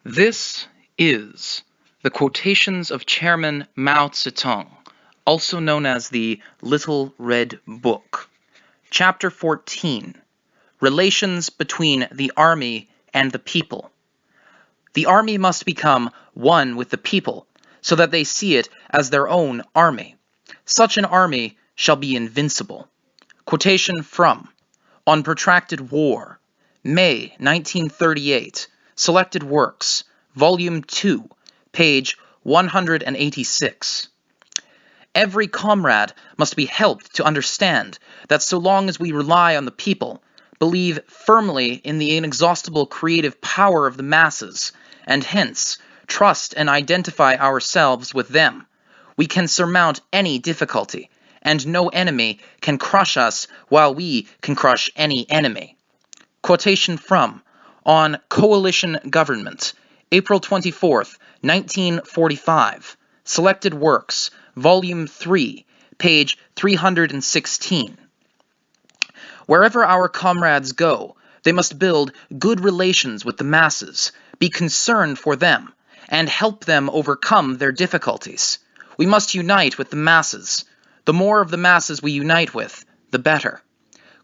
This is the Quotations of Chairman Mao Tse-Tung, also known as the Little Red Book. Chapter 14, Relations between the Army and the People. The army must become one with the people, so that they see it as their own army. Such an army shall be invincible. Quotation from On Protracted War, May 1938, Selected Works, Volume 2, page 186. Every comrade must be helped to understand that so long as we rely on the people, believe firmly in the inexhaustible creative power of the masses, and hence trust and identify ourselves with them, we can surmount any difficulty, and no enemy can crush us while we can crush any enemy. Quotation from On Coalition Government, April 24th, 1945, Selected Works, Volume 3, page 316. Wherever our comrades go, they must build good relations with the masses, be concerned for them, and help them overcome their difficulties. We must unite with the masses. The more of the masses we unite with, the better.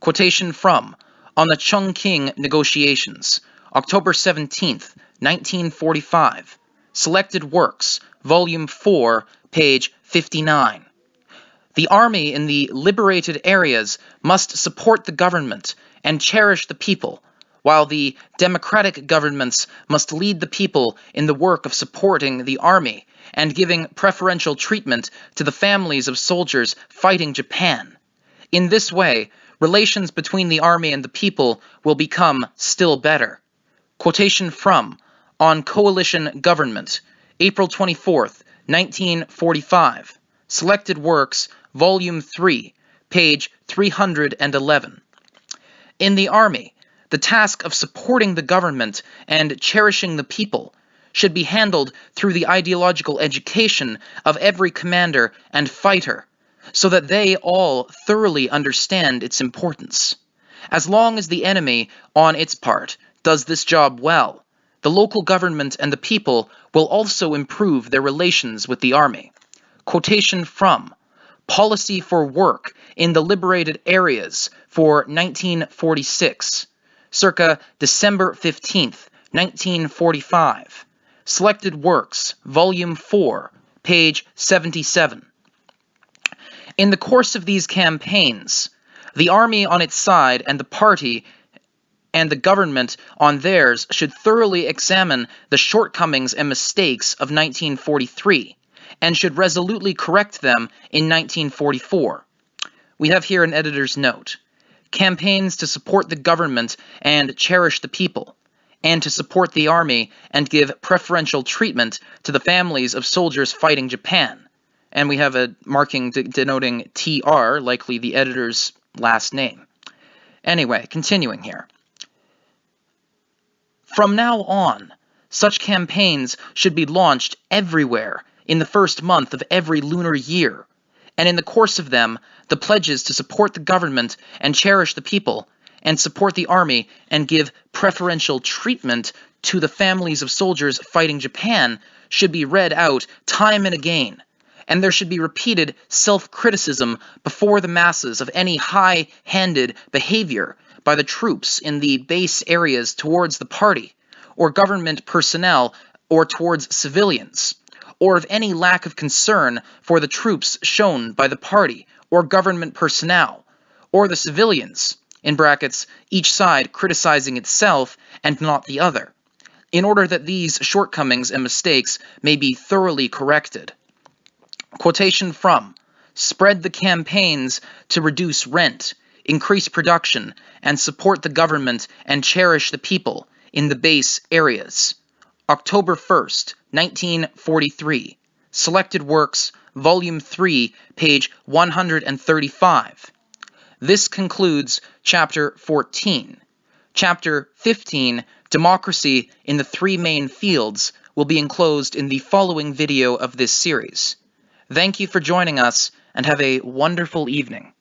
Quotation from On the Chungking Negotiations, October 17th, 1945, Selected Works, Volume 4, page 59. The army in the liberated areas must support the government and cherish the people, while the democratic governments must lead the people in the work of supporting the army and giving preferential treatment to the families of soldiers fighting Japan. In this way, relations between the army and the people will become still better. Quotation from On Coalition Government, April 24th, 1945, Selected Works, Volume 3, page 311. In the army, the task of supporting the government and cherishing the people should be handled through the ideological education of every commander and fighter, so that they all thoroughly understand its importance. As long as the enemy, on its part, does this job well, the local government and the people will also improve their relations with the army. Quotation from Policy for Work in the Liberated Areas for 1946, circa December 15th, 1945. Selected Works, Volume 4, page 77. In the course of these campaigns, the army on its side and the party and the government on theirs should thoroughly examine the shortcomings and mistakes of 1943, and should resolutely correct them in 1944. We have here an editor's note. Campaigns to support the government and cherish the people, and to support the army and give preferential treatment to the families of soldiers fighting Japan. And we have a marking denoting TR, likely the editor's last name. Anyway, continuing here. From now on, such campaigns should be launched everywhere in the first month of every lunar year, and in the course of them, the pledges to support the government and cherish the people, and support the army and give preferential treatment to the families of soldiers fighting Japan should be read out time and again, and there should be repeated self-criticism before the masses of any high-handed behavior by the troops in the base areas towards the party, or government personnel, or towards civilians, or of any lack of concern for the troops shown by the party, or government personnel, or the civilians, in brackets, each side criticizing itself and not the other, in order that these shortcomings and mistakes may be thoroughly corrected. Quotation from Spread the campaigns to reduce rent, increase production, and support the government and cherish the people in the base areas. October 1st, 1943. Selected Works, Volume 3, page 135. This concludes Chapter 14. Chapter 15, Democracy in the Three Main Fields, will be enclosed in the following video of this series. Thank you for joining us, and have a wonderful evening.